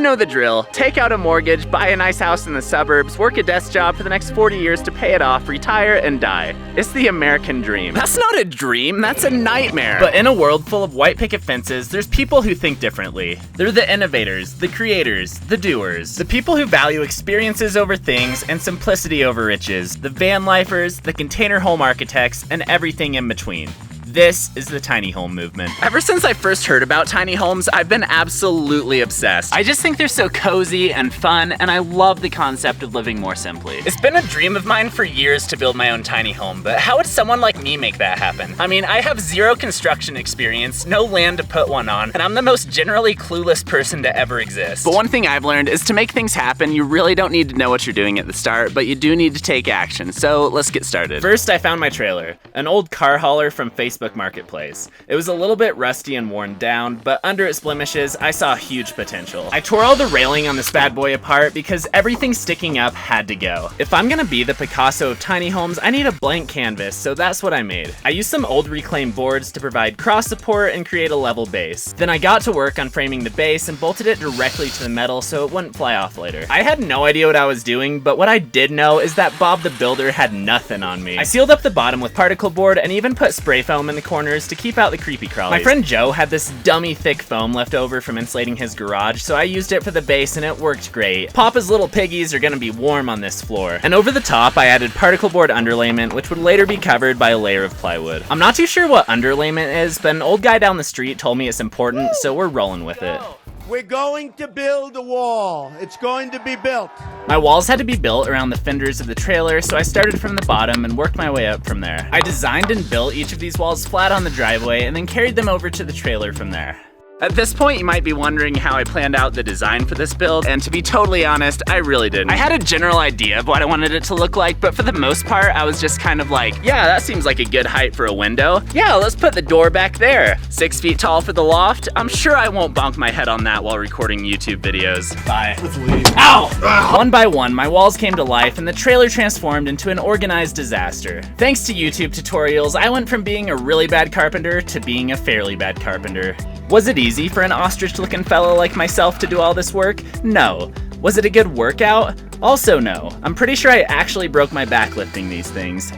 You know the drill. Take out a mortgage, buy a nice house in the suburbs, work a desk job for the next 40 years to pay it off, retire, and die. It's the American dream. That's not a dream, that's a nightmare. But in a world full of white picket fences, there's people who think differently. They're the innovators, the creators, the doers. The people who value experiences over things and simplicity over riches. The van lifers, the container home architects, and everything in between. This is the tiny home movement. Ever since I first heard about tiny homes, I've been absolutely obsessed. I just think they're so cozy and fun, and I love the concept of living more simply. It's been a dream of mine for years to build my own tiny home, but how would someone like me make that happen? I mean, I have zero construction experience, no land to put one on, and I'm the most generally clueless person to ever exist. But one thing I've learned is to make things happen, you really don't need to know what you're doing at the start, but you do need to take action. So let's get started. First, I found my trailer, an old car hauler from Facebook Marketplace. It was a little bit rusty and worn down, but under its blemishes, I saw huge potential. I tore all the railing on this bad boy apart because everything sticking up had to go. If I'm gonna be the Picasso of tiny homes, I need a blank canvas, so that's what I made. I used some old reclaimed boards to provide cross support and create a level base. Then I got to work on framing the base and bolted it directly to the metal so it wouldn't fly off later. I had no idea what I was doing, but what I did know is that Bob the Builder had nothing on me. I sealed up the bottom with particle board and even put spray foam in the corners to keep out the creepy crawlies. My friend Joe had this dummy thick foam left over from insulating his garage, so I used it for the base and it worked great. Papa's little piggies are gonna be warm on this floor. And over the top, I added particle board underlayment, which would later be covered by a layer of plywood. I'm not too sure what underlayment is, but an old guy down the street told me it's important, so we're rolling with it. We're going to build a wall. It's going to be built. My walls had to be built around the fenders of the trailer, so I started from the bottom and worked my way up from there. I designed and built each of these walls flat on the driveway and then carried them over to the trailer from there. At this point, you might be wondering how I planned out the design for this build, and to be totally honest, I really didn't. I had a general idea of what I wanted it to look like, but for the most part, I was just kind of like, yeah, that seems like a good height for a window. Yeah, let's put the door back there. 6 feet tall for the loft. I'm sure I won't bonk my head on that while recording YouTube videos. Bye. Let's leave. Ow! One by one, my walls came to life, and the trailer transformed into an organized disaster. Thanks to YouTube tutorials, I went from being a really bad carpenter to being a fairly bad carpenter. Was it easy for an ostrich-looking fellow like myself to do all this work? No. Was it a good workout? Also no. I'm pretty sure I actually broke my back lifting these things.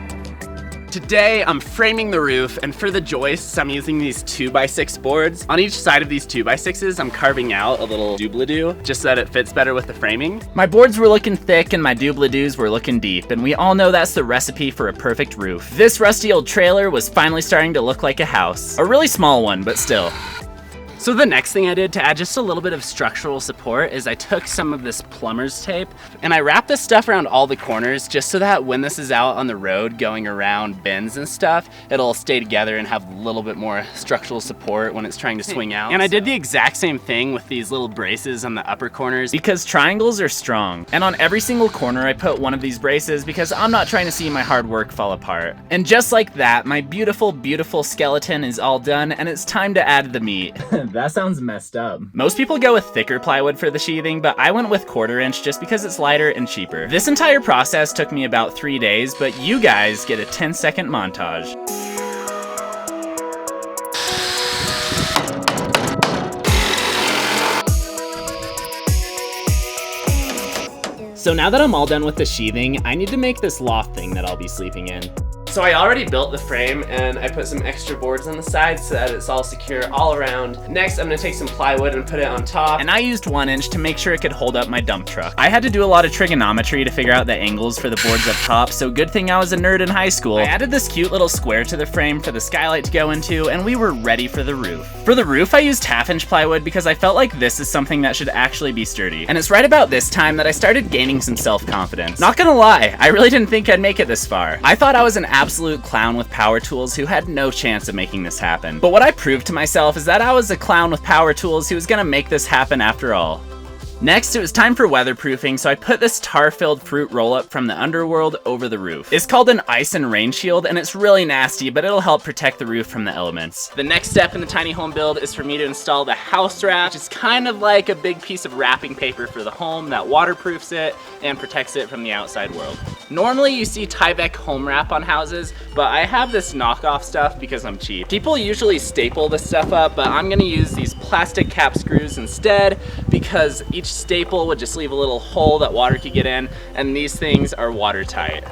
Today, I'm framing the roof, and for the joists, I'm using these 2x6 boards. On each side of these 2x6s, I'm carving out a little doobly-doo, just so that it fits better with the framing. My boards were looking thick, and my doobly-doos were looking deep, and we all know that's the recipe for a perfect roof. This rusty old trailer was finally starting to look like a house. A really small one, but still. So the next thing I did to add just a little bit of structural support is I took some of this plumber's tape and I wrapped this stuff around all the corners just so that when this is out on the road going around bends and stuff, it'll stay together and have a little bit more structural support when it's trying to swing out. And I did the exact same thing with these little braces on the upper corners because triangles are strong. And on every single corner I put one of these braces because I'm not trying to see my hard work fall apart. And just like that, my beautiful, beautiful skeleton is all done and it's time to add the meat. That sounds messed up. Most people go with thicker plywood for the sheathing, but I went with 1/4 inch just because it's lighter and cheaper. This entire process took me about 3 days, but you guys get a 10-second montage. So now that I'm all done with the sheathing, I need to make this loft thing that I'll be sleeping in. So I already built the frame and I put some extra boards on the sides so that it's all secure all around. Next, I'm gonna take some plywood and put it on top. And I used 1 inch to make sure it could hold up my dump truck. I had to do a lot of trigonometry to figure out the angles for the boards up top, so good thing I was a nerd in high school. I added this cute little square to the frame for the skylight to go into, and we were ready for the roof. For the roof, I used 1/2 inch plywood because I felt like this is something that should actually be sturdy. And it's right about this time that I started gaining some self-confidence. Not gonna lie, I really didn't think I'd make it this far. I thought I was an absolute clown with power tools who had no chance of making this happen. But what I proved to myself is that I was a clown with power tools who was gonna make this happen after all. Next, it was time for weatherproofing, so I put this tar-filled fruit roll-up from the underworld over the roof. It's called an ice and rain shield, and it's really nasty, but it'll help protect the roof from the elements. The next step in the tiny home build is for me to install the Housewrap, which is kind of like a big piece of wrapping paper for the home that waterproofs it and protects it from the outside world. Normally you see Tyvek home wrap on houses, but I have this knockoff stuff because I'm cheap. People usually staple this stuff up, but I'm gonna use these plastic cap screws instead because each staple would just leave a little hole that water could get in, and these things are watertight.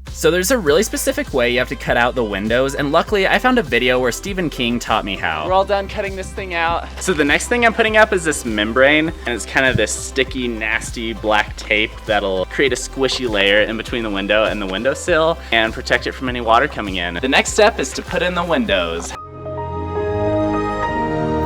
So there's a really specific way you have to cut out the windows, and luckily I found a video where Stephen King taught me how. We're all done cutting this thing out. So the next thing I'm putting up is this membrane, and it's kind of this sticky, nasty black tape that'll create a squishy layer in between the window and the windowsill and protect it from any water coming in. The next step is to put in the windows.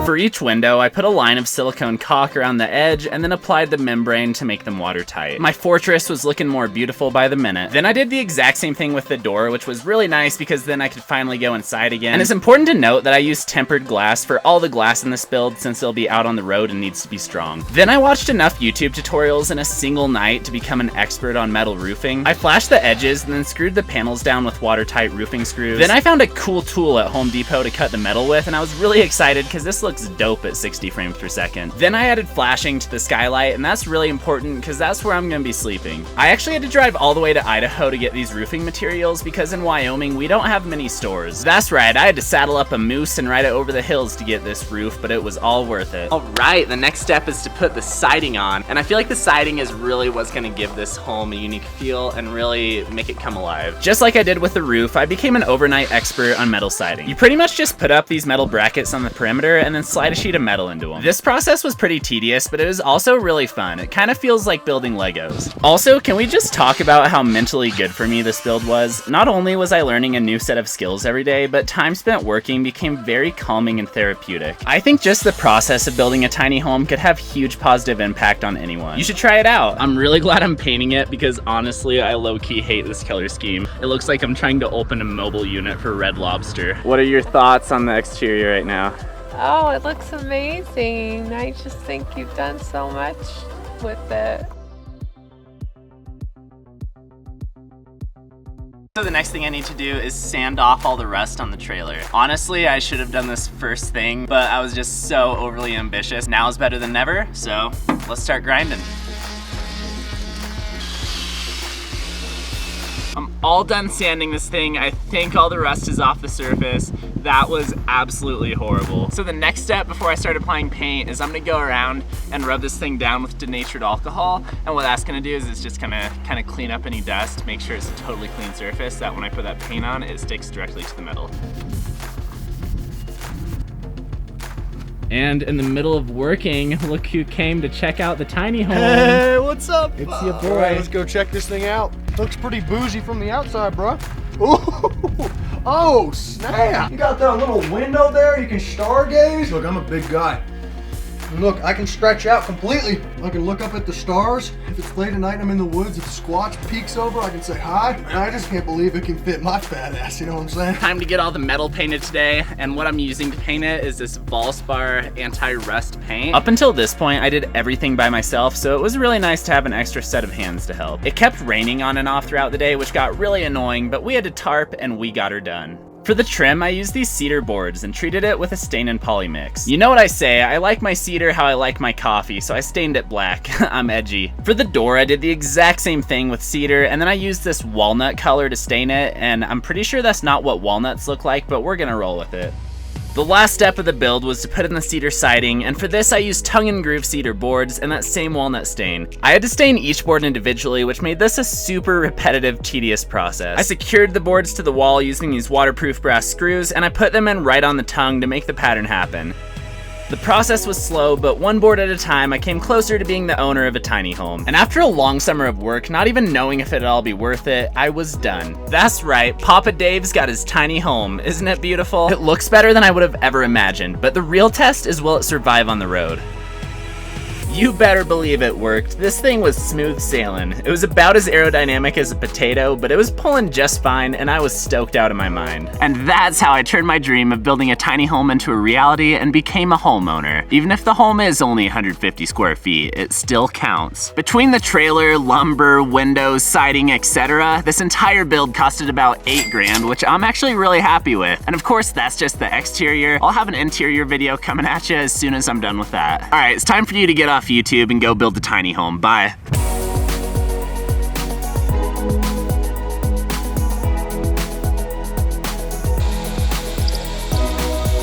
For each window, I put a line of silicone caulk around the edge and then applied the membrane to make them watertight. My fortress was looking more beautiful by the minute. Then I did the exact same thing with the door, which was really nice because then I could finally go inside again. And it's important to note that I used tempered glass for all the glass in this build since it'll be out on the road and needs to be strong. Then I watched enough YouTube tutorials in a single night to become an expert on metal roofing. I flashed the edges and then screwed the panels down with watertight roofing screws. Then I found a cool tool at Home Depot to cut the metal with, and I was really excited because this looks dope at 60 frames per second. Then I added flashing to the skylight, and that's really important because that's where I'm gonna be sleeping. I actually had to drive all the way to Idaho to get these roofing materials because in Wyoming we don't have many stores. That's right, I had to saddle up a moose and ride it over the hills to get this roof, but it was all worth it. All right, the next step is to put the siding on, and I feel like the siding is really what's gonna give this home a unique feel and really make it come alive. Just like I did with the roof, I became an overnight expert on metal siding. You pretty much just put up these metal brackets on the perimeter and then slide a sheet of metal into them. This process was pretty tedious, but it was also really fun. It kind of feels like building Legos. Also, can we just talk about how mentally good for me this build was? Not only was I learning a new set of skills every day, but time spent working became very calming and therapeutic. I think just the process of building a tiny home could have huge positive impact on anyone. You should try it out. I'm really glad I'm painting it because honestly, I low-key hate this color scheme. It looks like I'm trying to open a mobile unit for Red Lobster. What are your thoughts on the exterior right now? Oh, it looks amazing. I just think you've done so much with it. So the next thing I need to do is sand off all the rust on the trailer. Honestly, I should have done this first thing, but I was just so overly ambitious. Now is better than never, so let's start grinding. I'm all done sanding this thing. I think all the rust is off the surface. That was absolutely horrible. So the next step before I start applying paint is I'm gonna go around and rub this thing down with denatured alcohol. And what that's gonna do is it's just gonna kind of clean up any dust, make sure it's a totally clean surface, that when I put that paint on, it sticks directly to the metal. And in the middle of working, look who came to check out the tiny home. Hey, what's up? It's your boy. All right, let's go check this thing out. Looks pretty bougie from the outside, bro. Ooh. Oh, snap. You got that little window there. You can stargaze. Look, I'm a big guy. And look, I can stretch out completely. I can look up at the stars. If it's late at night and I'm in the woods, if Squatch peeks over, I can say hi. And I just can't believe it can fit my fat ass, you know what I'm saying? Time to get all the metal painted today, and what I'm using to paint it is this Valspar anti-rust paint. Up until this point, I did everything by myself, so it was really nice to have an extra set of hands to help. It kept raining on and off throughout the day, which got really annoying, but we had to tarp and we got her done. For the trim, I used these cedar boards and treated it with a stain and poly mix. You know what I say, I like my cedar how I like my coffee, so I stained it black. I'm edgy. For the door, I did the exact same thing with cedar, and then I used this walnut color to stain it, and I'm pretty sure that's not what walnuts look like, but we're gonna roll with it. The last step of the build was to put in the cedar siding, and for this I used tongue and groove cedar boards and that same walnut stain. I had to stain each board individually, which made this a super repetitive, tedious process. I secured the boards to the wall using these waterproof brass screws, and I put them in right on the tongue to make the pattern happen. The process was slow, but one board at a time, I came closer to being the owner of a tiny home. And after a long summer of work, not even knowing if it'd all be worth it, I was done. That's right, Papa Dave's got his tiny home. Isn't it beautiful? It looks better than I would have ever imagined, but the real test is will it survive on the road? You better believe it worked. This thing was smooth sailing. It was about as aerodynamic as a potato, but it was pulling just fine, and I was stoked out of my mind. And that's how I turned my dream of building a tiny home into a reality and became a homeowner. Even if the home is only 150 square feet, it still counts. Between the trailer, lumber, windows, siding, etc., this entire build costed about $8 grand, which I'm actually really happy with. And of course, that's just the exterior. I'll have an interior video coming at you as soon as I'm done with that. All right, it's time for you to get off off YouTube and go build a tiny home. Bye.